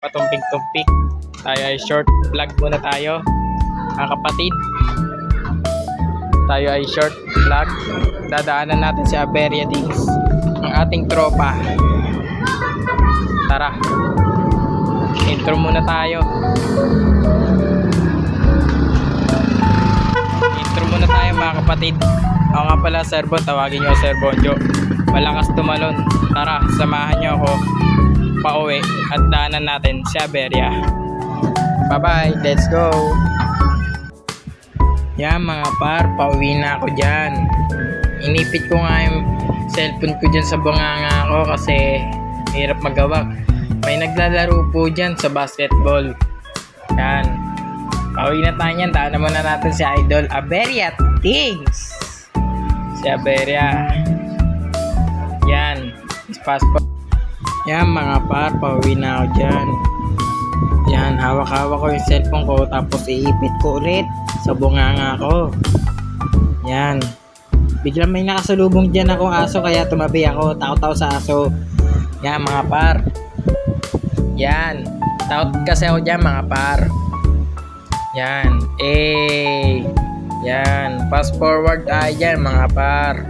patumpik-tumpik. Tayo ay short vlog muna tayo, mga kapatid. Tayo ay short vlog. Dadaanan natin si Aberia Dings, ang ating tropa. Tara, intro muna tayo. Intro muna tayo, mga kapatid. Ako nga pala, Sir Bon. Tawagin nyo Sir Bonjo. Malakas tumalon. Tara, samahan nyo ako pauwi at daanan natin si Aberia. Bye bye, let's go. Yan mga par, pauwi na ako dyan. Inipit ko nga yung cellphone ko dyan sa bunganga ko kasi hirap magawa. May naglalaro po dyan sa basketball. Yan, pauwi na tayo yan. Daanan muna natin si Idol Aberia Dings. Si Aberia. Yan, passport. Yan mga par, pauwi na ako dyan. Yan, hawak-hawak ko yung cellphone ko, tapos iipit ko ulit sa bunganga ko. Yan, biglang may nakasalubong dyan akong aso, kaya tumabi ako. Takot ako sa aso. Yan mga par. Yan, takot kasi ako dyan mga par. Yan, yan, fast forward tayo dyan mga par.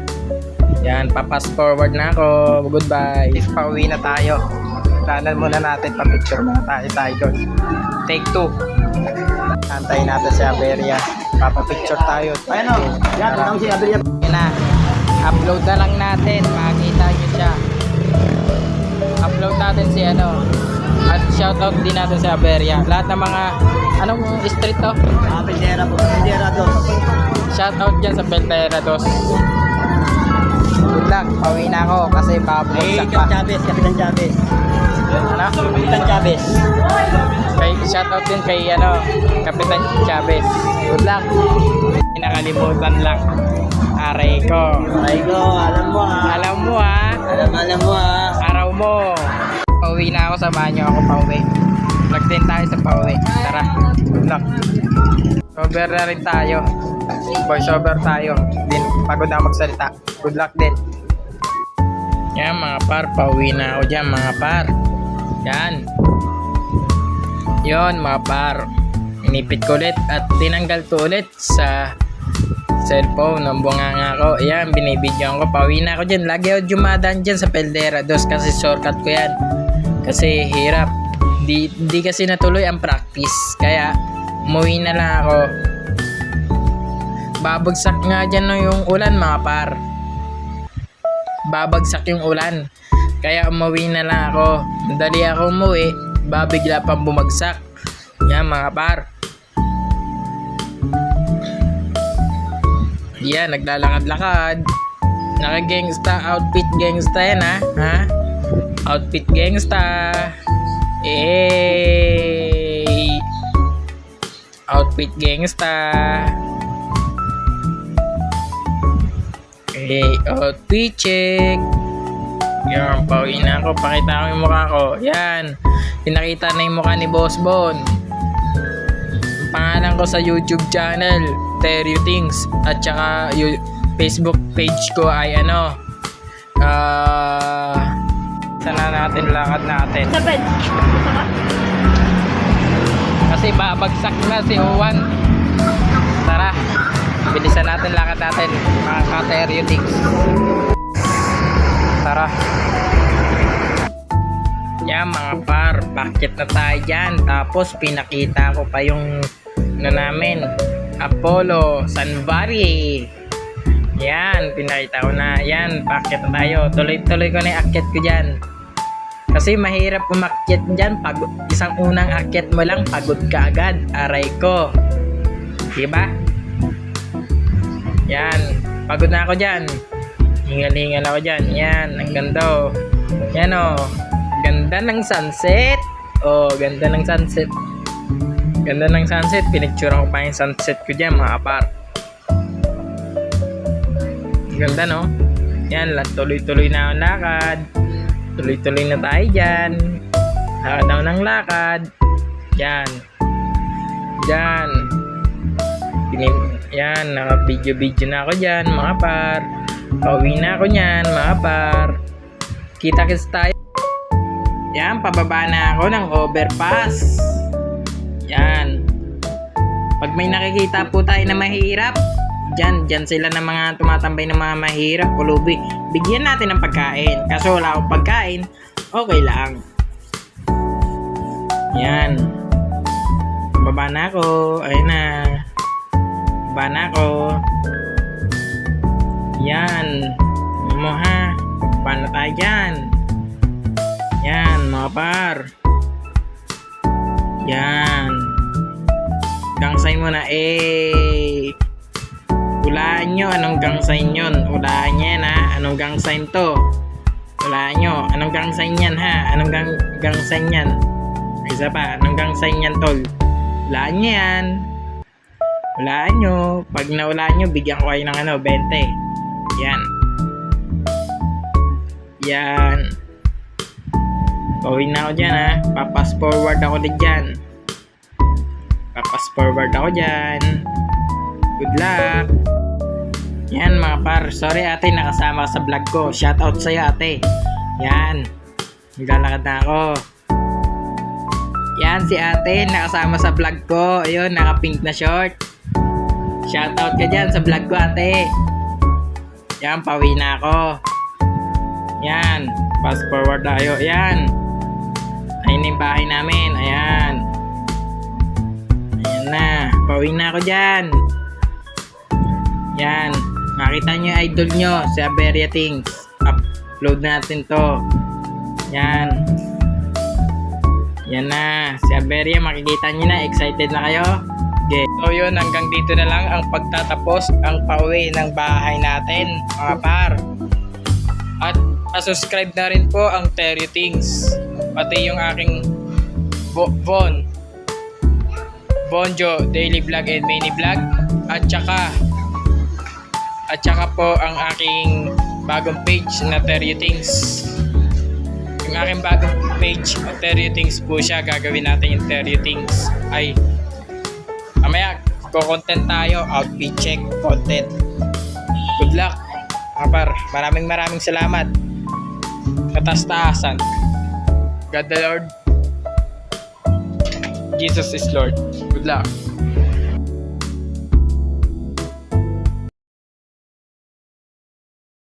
Yan, papas forward na ako. Goodbye. Pauwi na tayo. Tanan muna natin, pa-picture muna tayo doon. Take 2. Antayin natin si Aberia. Papapicture tayo. Ayun o, yan, tanong si Aberia. Yan na. Upload na lang natin. Makikita nyo siya. Upload natin si ano. At shoutout din natin si Aberia. Lahat ng mga, anong street to? Pendera po, Pendera 2. Shoutout dyan sa Pendera 2. Good luck, pauwi na ako kasi babagsak pa. Kapitan Chavez. Ano? Kapitan Chavez. Shoutout din kay ano, Kapitan Chavez. Good luck. Nakalimutan lang. Aray ko. Aray ko, alam mo ha. Alam mo ha. Alam mo ha. Araw mo. Pauwi na ako, samahan nyo ako pauwi. Vlog din tayo sa pauwi. Tara, good luck. Cover na rin tayo. Voice over tayo. Din, pagod na magsalita. Good luck din. Yan mga par, pauwi na ako dyan mga par. Yan. Yon mga par. Inipit ko ulit at tinanggal ko ulit sa cellphone ng bunganga ko. Ayan, binibidyoan ko. Pauwi na ako dyan. Lagi ako dumadaan dyan sa Pendera 2 kasi shortcut ko yan. Kasi hirap. Di kasi natuloy ang practice. Kaya umuwi na lang ako. Babagsak nga dyan no yung ulan mga par. Babagsak yung ulan. Kaya umuwi na lang ako. Madali ako umuwi. Babigla pang bumagsak. Yan mga par. Yan, naglalakad-lakad. Naka-gangsta, outfit gangsta yan ha. Outfit gangsta. Outfit gangsta. Outfit check. Yan, pauwi na ako. Pakita ko yung mukha ko. Yan, pinakita na yung mukha ni Boss Bon. Pangalan ko sa YouTube channel, Terio Things. At saka Facebook page ko ay ano, sana natin lakad natin. Kasi babagsak na si Juan. Tara, bilisan natin lakad natin, mga ka-Terio Things. Tara. Yan mga par, bakit na tayo dyan. Tapos pinakita ko pa yung ano namin, Apollo Sanvari. Yan, pinakita ko na. Yan, bakit na tayo. Tuloy-tuloy ko na yung akyat ko dyan. Kasi mahirap umakyat dyan. Pagod, isang unang akyat mo lang, pagod ka agad. Aray ko. Diba? Yan, pagod na ako dyan. Hingal-hingal ako dyan. Yan, ang ganda oh. Yan oh. Ganda ng sunset. Oh, ganda ng sunset. Ganda ng sunset. Pinicturean ko pa yung sunset ko dyan mga par. Ganda no? Yan, tuloy-tuloy na ang lakad. Tuloy-tuloy na tayo dyan. Lakad daw ng lakad. Yan. Yan. Yan, naka-video-video na ako dyan mga par. Pauwi na ako nyan mga par. Kita-kits tayo. Yan, pababa na ako ng overpass. Yan. Pag may nakikita po tayo na mahirap, dyan sila ng mga tumatambay ng mga mahirap, pulubi. Bigyan natin ng pagkain. Kaso wala akong pagkain, okay lang. Yan. Baba na ako. Ayun na. Baba na ako. Yan. Ano mo ha? Paano tayo dyan? Yan, mga par. Yan. Gang sign mo na. Hulaan nyo anong gang sign yun. Hulaan nyo yan ha. Anong gang sign to? Hulaan nyo. Anong gang sign yan ha? Anong gang sign yan? Isa pa. Anong gang sign yan tol? Hulaan nyo yan. Hulaan nyo. Pag nahulaan nyo, bigyan ko kayo ng 20. Yan. Yan. Pauwi na ako dyan ha. Papas forward ako din dyan. Papas forward ako dyan. Good luck. Yan mga par. Sorry ate, nakasama ka sa vlog ko. Shoutout sa'yo ate. Yan. Naglalakad na ako. Yan si ate, nakasama sa vlog ko. Ayun, naka pink na short. Shoutout ka dyan sa vlog ko ate. Yan, pauwi na ako. Yan. Fast forward tayo. Yan. Ayun yung bahay namin. Ayan. Ayan na. Pauwi na ako dyan. Yan. Makita nyo yung idol nyo si Aberia Things. Upload natin to. Yan. Yan na. Si Aberia, makikita nyo na. Excited na kayo? Okay. So yun, hanggang dito na lang ang pagtatapos ang pauwi ng bahay natin, mga par. At subscribe na rin po ang Terry Things. Pati yung aking Bonjo Daily Vlog and Mini Vlog. At saka po ang aking bagong page na Terry Things. Yung aking bagong page na Terry Things po siya. Gagawin natin yung Terry Things. Ay, mamaya, ko-content tayo. Outfit check, content. Good luck. Kapar, maraming salamat. Katastasan. God the Lord. Jesus is Lord. Good luck.